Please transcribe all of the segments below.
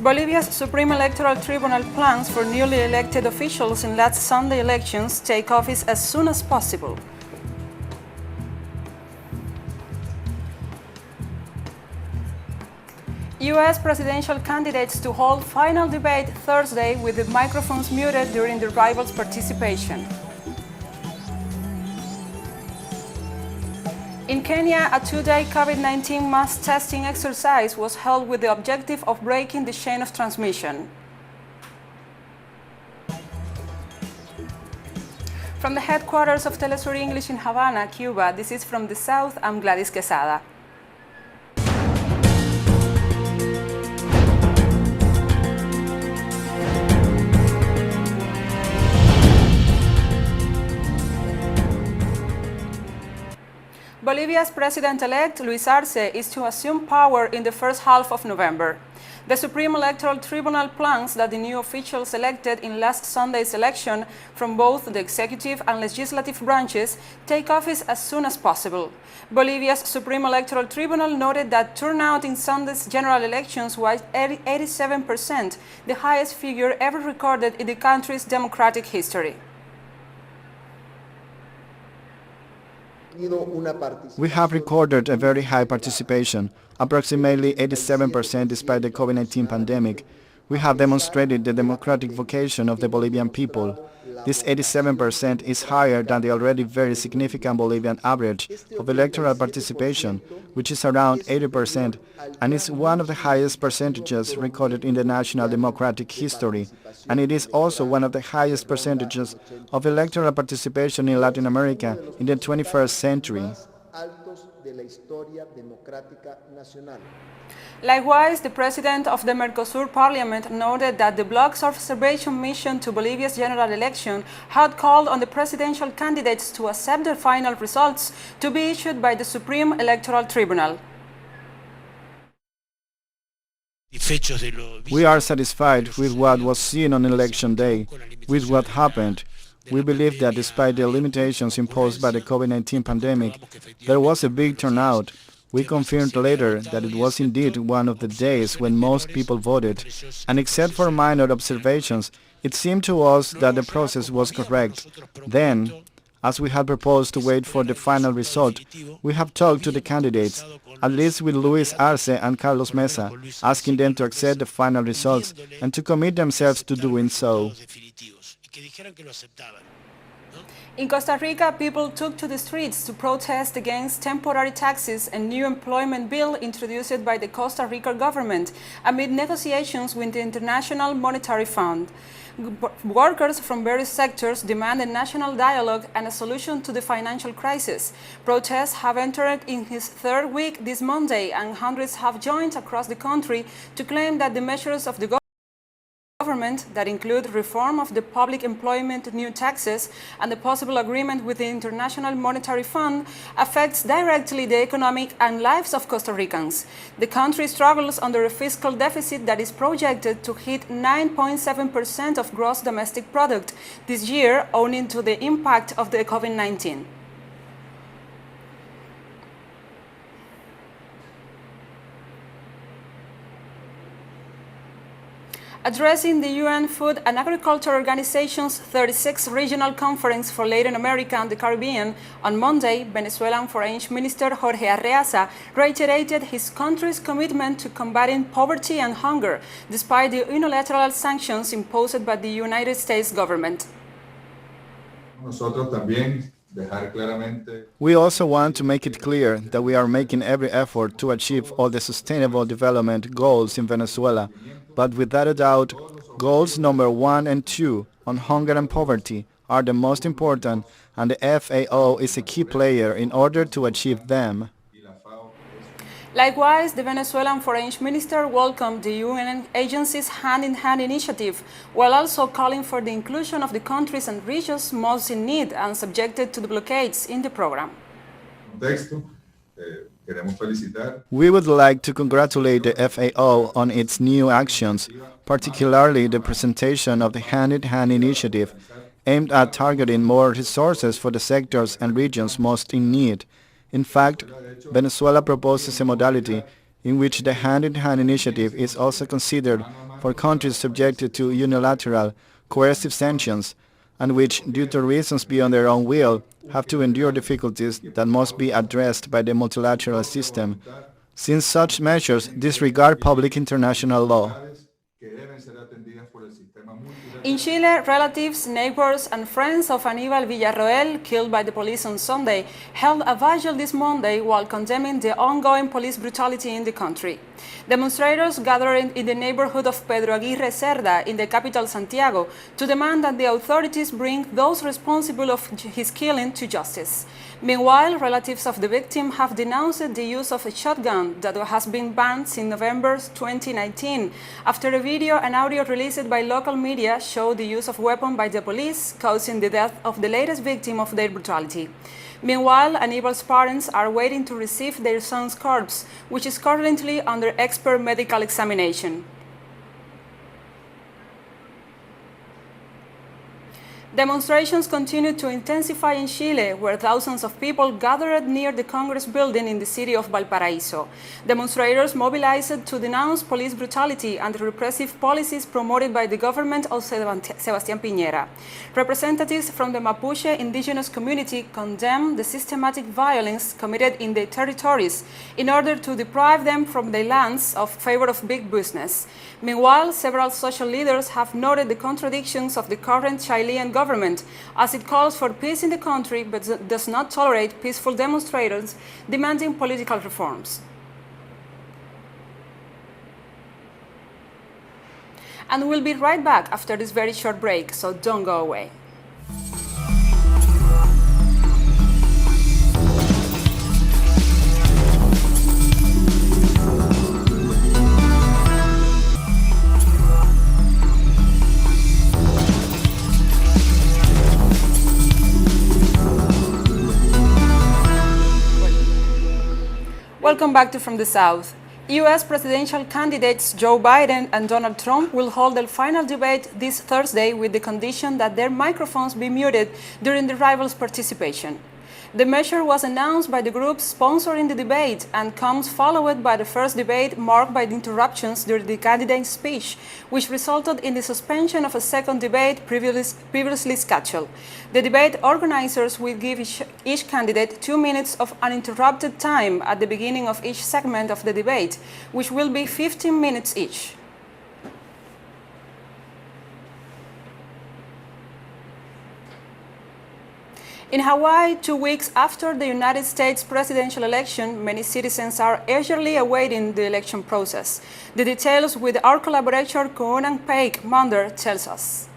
Bolivia's Supreme Electoral Tribunal plans for newly elected officials in last Sunday elections take office as soon as possible. U.S. presidential candidates to hold final debate Thursday with the microphones muted during the rivals' participation. In Kenya, a two-day COVID-19 mass testing exercise was held with the objective of breaking the chain of transmission. From the headquarters of TeleSUR English in Havana, Cuba, this is From the South, I'm Gladys Quesada. Bolivia's president-elect, Luis Arce, is to assume power in the first half of November. The Supreme Electoral Tribunal plans that the new officials elected in last Sunday's election from both the executive and legislative branches take office as soon as possible. Bolivia's Supreme Electoral Tribunal noted that turnout in Sunday's general elections was 87%, the highest figure ever recorded in the country's democratic history. We have recorded a very high participation, approximately 87% despite the COVID-19 pandemic. We have demonstrated the democratic vocation of the Bolivian people. This 87% is higher than the already very significant Bolivian average of electoral participation, which is around 80%, and is one of the highest percentages recorded in the national democratic history, and it is also one of the highest percentages of electoral participation in Latin America in the 21st century. Likewise, the president of the Mercosur Parliament noted that the bloc's observation mission to Bolivia's general election had called on the presidential candidates to accept their final results to be issued by the Supreme Electoral Tribunal. We are satisfied with what was seen on election day, with what happened. We believe that despite the limitations imposed by the COVID-19 pandemic, there was a big turnout. We confirmed later that it was indeed one of the days when most people voted, and except for minor observations, it seemed to us that the process was correct. Then, as we had proposed to wait for the final result, we have talked to the candidates, at least with Luis Arce and Carlos Mesa, asking them to accept the final results and to commit themselves to doing so. In Costa Rica, people took to the streets to protest against temporary taxes and new employment bill introduced by the Costa Rica government amid negotiations with the International Monetary Fund. Workers from various sectors demand a national dialogue and a solution to the financial crisis. Protests have entered in its third week this Monday, and hundreds have joined across the country to claim that the measures of the government that include reform of the public employment, new taxes, and the possible agreement with the International Monetary Fund affects directly the economic and lives of Costa Ricans. The country struggles under a fiscal deficit that is projected to hit 9.7% of gross domestic product this year, owing to the impact of the COVID-19. Addressing the UN Food and Agriculture Organization's 36th Regional Conference for Latin America and the Caribbean on Monday, Venezuelan Foreign Minister Jorge Arreaza reiterated his country's commitment to combating poverty and hunger, despite the unilateral sanctions imposed by the United States government. We also want to make it clear that we are making every effort to achieve all the sustainable development goals in Venezuela, but without a doubt, goals number 1 and 2 on hunger and poverty are the most important, and the FAO is a key player in order to achieve them. Likewise, the Venezuelan Foreign Minister welcomed the UN agency's hand-in-hand initiative, while also calling for the inclusion of the countries and regions most in need and subjected to the blockades in the program. We would like to congratulate the FAO on its new actions, particularly the presentation of the hand-in-hand initiative, aimed at targeting more resources for the sectors and regions most in need. In fact, Venezuela proposes a modality in which the hand-in-hand initiative is also considered for countries subjected to unilateral, coercive sanctions, and which, due to reasons beyond their own will, have to endure difficulties that must be addressed by the multilateral system, since such measures disregard public international law. In Chile, relatives, neighbors and friends of Aníbal Villarroel, killed by the police on Sunday, held a vigil this Monday while condemning the ongoing police brutality in the country. Demonstrators gathered in the neighborhood of Pedro Aguirre Cerda in the capital Santiago to demand that the authorities bring those responsible of his killing to justice. Meanwhile, relatives of the victim have denounced the use of a shotgun that has been banned since November 2019, after a video and audio released by local media showed the use of weapon by the police, causing the death of the latest victim of their brutality. Meanwhile, Aníbal's parents are waiting to receive their son's corpse, which is currently under expert medical examination. Demonstrations continue to intensify in Chile, where thousands of people gathered near the Congress building in the city of Valparaíso. Demonstrators mobilized to denounce police brutality and the repressive policies promoted by the government of Sebastián Piñera. Representatives from the Mapuche indigenous community condemned the systematic violence committed in their territories in order to deprive them from their lands in favor of big business. Meanwhile, several social leaders have noted the contradictions of the current Chilean government, as it calls for peace in the country but does not tolerate peaceful demonstrators demanding political reforms. And we'll be right back after this very short break, so don't go away. Welcome back to From the South. U.S. presidential candidates Joe Biden and Donald Trump will hold their final debate this Thursday with the condition that their microphones be muted during the rivals' participation. The measure was announced by the group sponsoring the debate and comes followed by the first debate marked by the interruptions during the candidate's speech, which resulted in the suspension of a second debate previously scheduled. The debate organizers will give each candidate 2 minutes of uninterrupted time at the beginning of each segment of the debate, which will be 15 minutes each. In Hawaii, 2 weeks after the United States presidential election, many citizens are eagerly awaiting the election process. The details with our collaborator Kuunang Paik Munder tells us.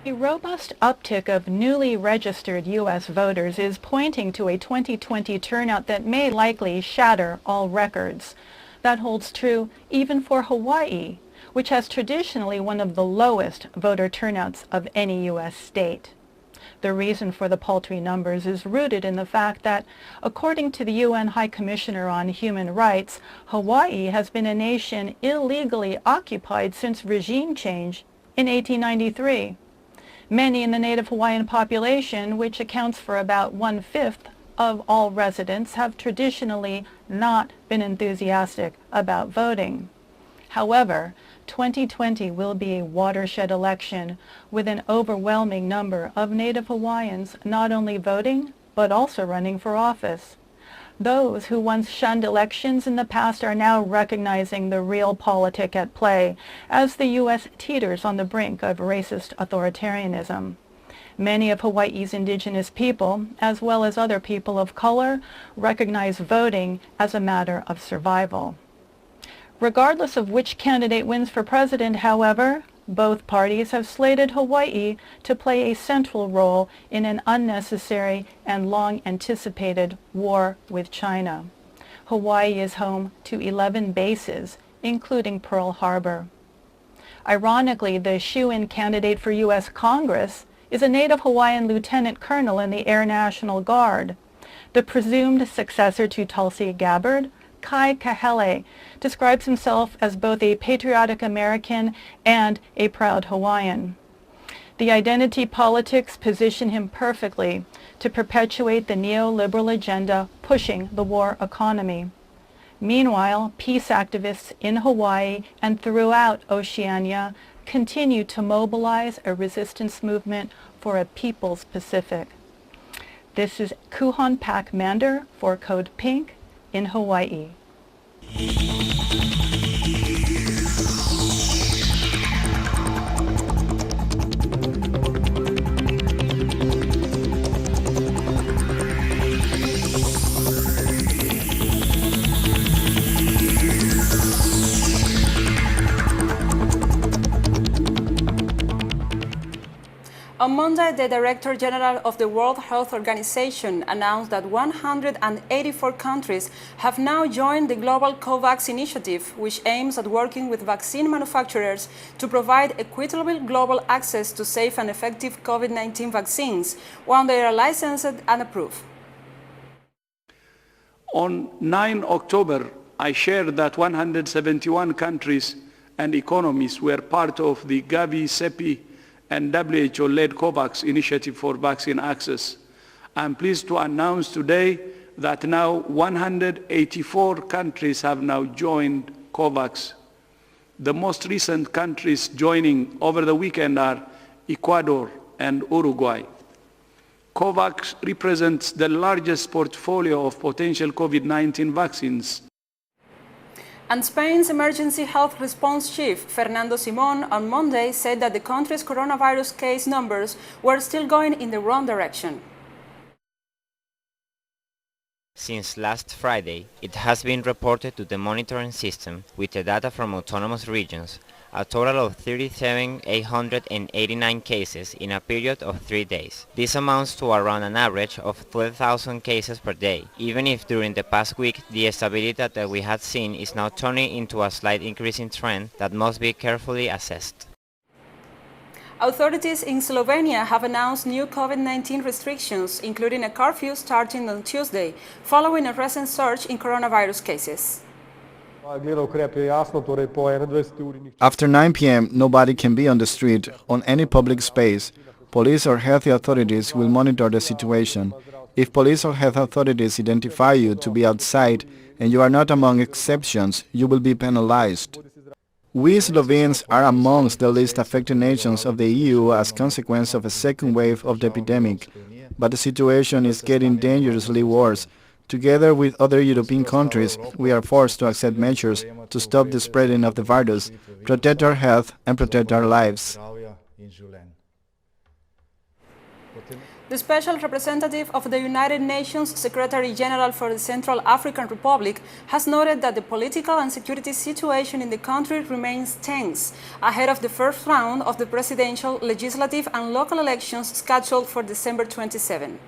A robust uptick of newly registered U.S. voters is pointing to a 2020 turnout that may likely shatter all records. That holds true even for Hawaii, which has traditionally one of the lowest voter turnouts of any U.S. state. The reason for the paltry numbers is rooted in the fact that, according to the UN High Commissioner on Human Rights, Hawaii has been a nation illegally occupied since regime change in 1893. Many in the native Hawaiian population, which accounts for about 1/5 of all residents, have traditionally not been enthusiastic about voting. However, 2020 will be a watershed election with an overwhelming number of Native Hawaiians not only voting, but also running for office. Those who once shunned elections in the past are now recognizing the real politic at play as the U.S. teeters on the brink of racist authoritarianism. Many of Hawaii's indigenous people, as well as other people of color, recognize voting as a matter of survival. Regardless of which candidate wins for president, however, both parties have slated Hawaii to play a central role in an unnecessary and long-anticipated war with China. Hawaii is home to 11 bases, including Pearl Harbor. Ironically, the shoo-in candidate for U.S. Congress is a native Hawaiian lieutenant colonel in the Air National Guard. The presumed successor to Tulsi Gabbard, Kai Kahele, describes himself as both a patriotic American and a proud Hawaiian. The identity politics position him perfectly to perpetuate the neoliberal agenda pushing the war economy. Meanwhile, peace activists in Hawaii and throughout Oceania continue to mobilize a resistance movement for a People's Pacific. This is Kuhon Pak Mander for Code Pink in Hawaii. On Monday, the Director General of the World Health Organization announced that 184 countries have now joined the global COVAX initiative, which aims at working with vaccine manufacturers to provide equitable global access to safe and effective COVID-19 vaccines when they are licensed and approved. On 9 October, I shared that 171 countries and economies were part of the Gavi, CEPI, and WHO-led COVAX initiative for vaccine access. I'm pleased to announce today that now 184 countries have now joined COVAX. The most recent countries joining over the weekend are Ecuador and Uruguay. COVAX represents the largest portfolio of potential COVID-19 vaccines. And Spain's Emergency Health Response Chief, Fernando Simón, on Monday said that the country's coronavirus case numbers were still going in the wrong direction. Since last Friday, it has been reported to the monitoring system with the data from autonomous regions, a total of 37,889 cases in a period of 3 days. This amounts to around an average of 12,000 cases per day, even if during the past week the stability that we had seen is now turning into a slight increasing trend that must be carefully assessed. Authorities in Slovenia have announced new COVID-19 restrictions, including a curfew starting on Tuesday, following a recent surge in coronavirus cases. After 9 p.m., nobody can be on the street, on any public space. Police or health authorities will monitor the situation. If police or health authorities identify you to be outside and you are not among exceptions, you will be penalized. We Slovenes are amongst the least affected nations of the EU as consequence of a second wave of the epidemic, but the situation is getting dangerously worse. Together with other European countries, we are forced to accept measures to stop the spreading of the virus, protect our health and protect our lives. The Special Representative of the United Nations Secretary General for the Central African Republic has noted that the political and security situation in the country remains tense ahead of the first round of the presidential, legislative and local elections scheduled for December 27.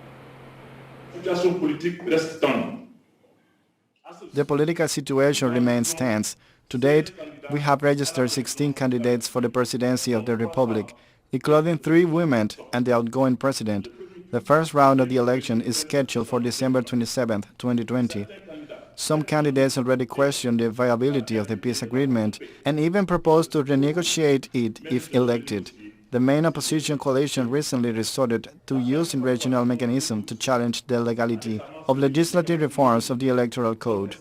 The political situation remains tense. To date, we have registered 16 candidates for the presidency of the Republic, including 3 women and the outgoing president. The first round of the election is scheduled for December 27, 2020. Some candidates already question the viability of the peace agreement and even propose to renegotiate it if elected. The main opposition coalition recently resorted to using regional mechanisms to challenge the legality of legislative reforms of the Electoral Code.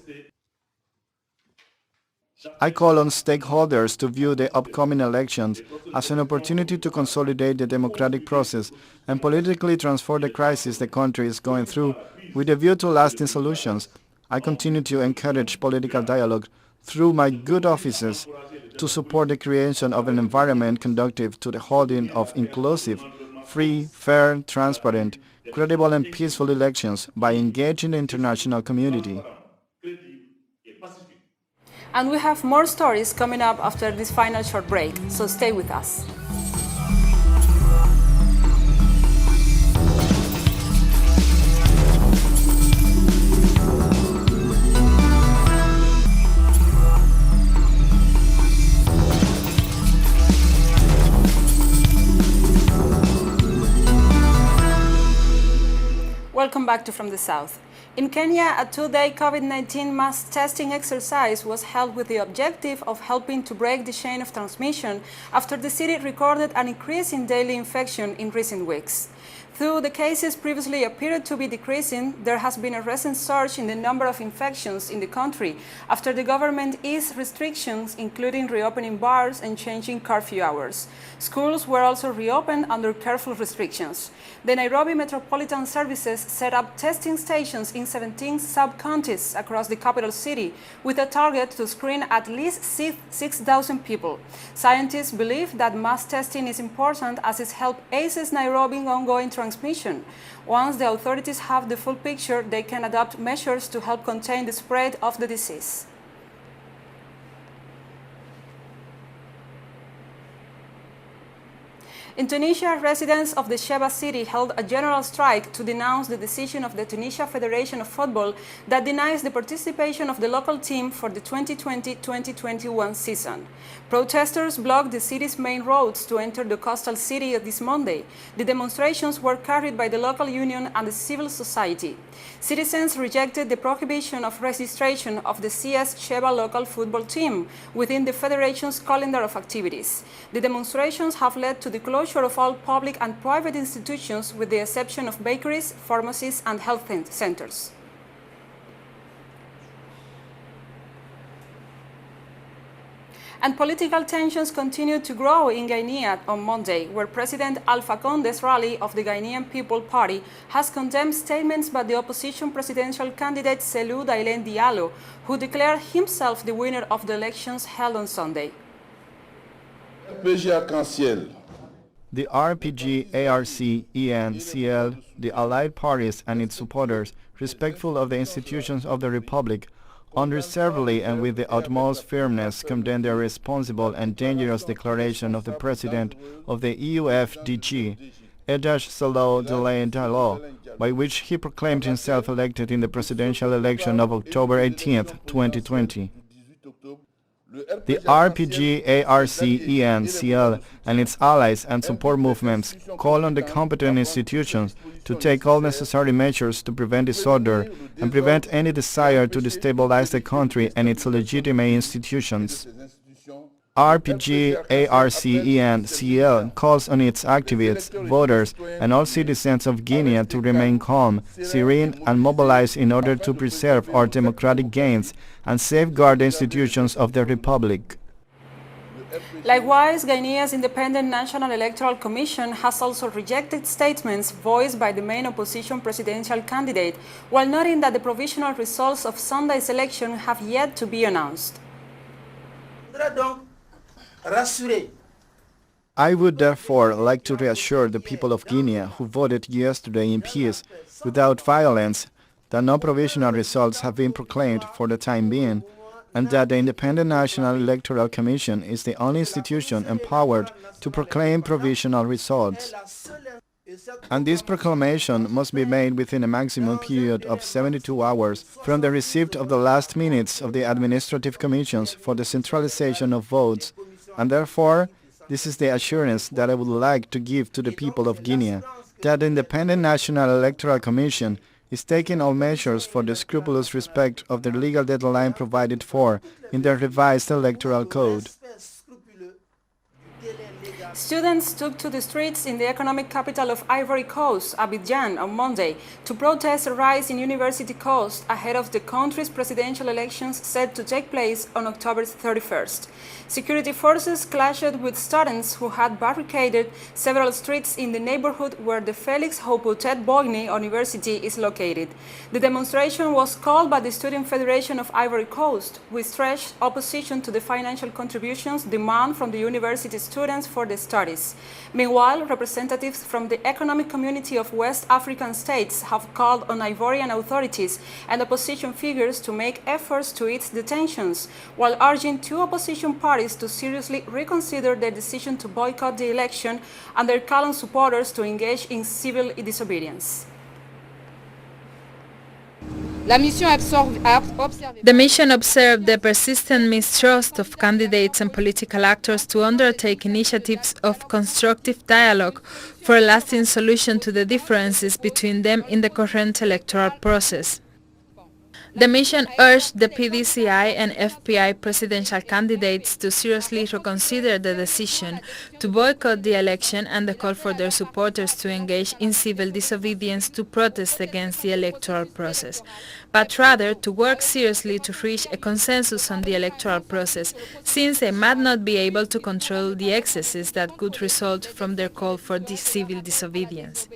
I call on stakeholders to view the upcoming elections as an opportunity to consolidate the democratic process and politically transform the crisis the country is going through with a view to lasting solutions. I continue to encourage political dialogue through my good offices to support the creation of an environment conducive to the holding of inclusive, free, fair, transparent, credible and peaceful elections by engaging the international community. And we have more stories coming up after this final short break, so stay with us. Welcome back to From the South. In Kenya, a 2-day COVID-19 mass testing exercise was held with the objective of helping to break the chain of transmission after the city recorded an increase in daily infection in recent weeks. Though the cases previously appeared to be decreasing, there has been a recent surge in the number of infections in the country after the government eased restrictions, including reopening bars and changing curfew hours. Schools were also reopened under careful restrictions. The Nairobi Metropolitan Services set up testing stations in 17 sub-counties across the capital city with a target to screen at least 6,000 people. Scientists believe that mass testing is important as it helps ease Nairobi's ongoing transmission. Once the authorities have the full picture, they can adopt measures to help contain the spread of the disease. In Tunisia, residents of the Sheba city held a general strike to denounce the decision of the Tunisia Federation of Football that denies the participation of the local team for the 2020-2021 season. Protesters blocked the city's main roads to enter the coastal city this Monday. The demonstrations were carried by the local union and the civil society. Citizens rejected the prohibition of registration of the CS Sheba local football team within the federation's calendar of activities. The demonstrations have led to the closure of all public and private institutions with the exception of bakeries, pharmacies and health centers. And political tensions continued to grow in Guinea on Monday, where President Alpha Conde's rally of the Guinean People Party has condemned statements by the opposition presidential candidate Cellou Dalein Diallo, who declared himself the winner of the elections held on Sunday. The RPG, ARC, EN, CL, the allied parties and its supporters, respectful of the institutions of the Republic, unreservedly and with the utmost firmness condemn the irresponsible and dangerous declaration of the President of the EUFDG, Cellou Dalein Diallo, by which he proclaimed himself elected in the presidential election of October 18, 2020. The RPG, ARC, EN, CL, and its allies and support movements call on the competent institutions to take all necessary measures to prevent disorder and prevent any desire to destabilize the country and its legitimate institutions. RPG, ARC, EN, CL calls on its activists, voters, and all citizens of Guinea to remain calm, serene, and mobilized in order to preserve our democratic gains and safeguard the institutions of the Republic. Likewise, Guinea's Independent National Electoral Commission has also rejected statements voiced by the main opposition presidential candidate, while noting that the provisional results of Sunday's election have yet to be announced. I would therefore like to reassure the people of Guinea who voted yesterday in peace, without violence, that no provisional results have been proclaimed for the time being, and that the Independent National Electoral Commission is the only institution empowered to proclaim provisional results. And this proclamation must be made within a maximum period of 72 hours from the receipt of the last minutes of the administrative commissions for the centralization of votes, and therefore this is the assurance that I would like to give to the people of Guinea, that the Independent National Electoral Commission is taking all measures for the scrupulous respect of the legal deadline provided for in the revised electoral code. Students took to the streets in the economic capital of Ivory Coast, Abidjan, on Monday to protest a rise in university costs ahead of the country's presidential elections set to take place on October 31st. Security forces clashed with students who had barricaded several streets in the neighborhood where the Félix Houphouët-Boigny University is located. The demonstration was called by the Student Federation of Ivory Coast, which stretched opposition to the financial contributions demand from the university students for the studies. Meanwhile, representatives from the economic community of West African states have called on Ivorian authorities and opposition figures to make efforts to ease the tensions, while urging two opposition parties to seriously reconsider their decision to boycott the election and their call on supporters to engage in civil disobedience. The mission observed the persistent mistrust of candidates and political actors to undertake initiatives of constructive dialogue for a lasting solution to the differences between them in the current electoral process. The mission urged the PDCI and FPI presidential candidates to seriously reconsider the decision to boycott the election and the call for their supporters to engage in civil disobedience to protest against the electoral process, but rather to work seriously to reach a consensus on the electoral process, since they might not be able to control the excesses that could result from their call for civil disobedience.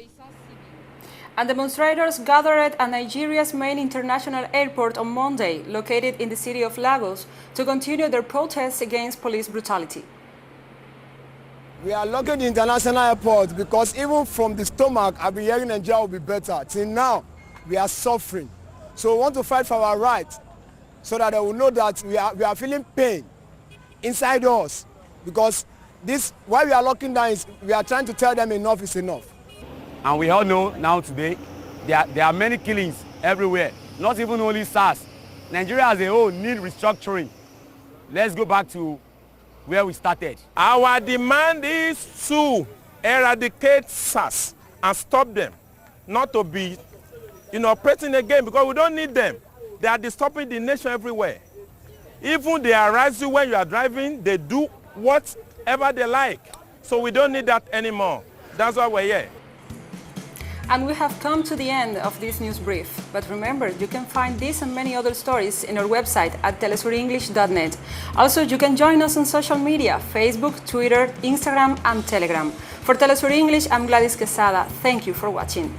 And demonstrators gathered at Nigeria's main international airport on Monday, located in the city of Lagos, to continue their protests against police brutality. We are looking the international airport because even from the stomach, I've been hearing Nigeria will be better. Till now, we are suffering. So we want to fight for our rights so that they will know that we are feeling pain inside us. Because this, why we are locking down is we are trying to tell them enough is enough. And we all know now today, there are many killings everywhere, not even only SARS. Nigeria as a whole needs restructuring. Let's go back to where we started. Our demand is to eradicate SARS and stop them, not to be operating again, because we don't need them. They are disturbing the nation everywhere. Even they harass you when you are driving, they do whatever they like. So we don't need that anymore. That's why we're here. And we have come to the end of this news brief. But remember, you can find this and many other stories in our website at telesurenglish.net. Also, you can join us on social media, Facebook, Twitter, Instagram, and Telegram. For TeleSUR English, I'm Gladys Quesada. Thank you for watching.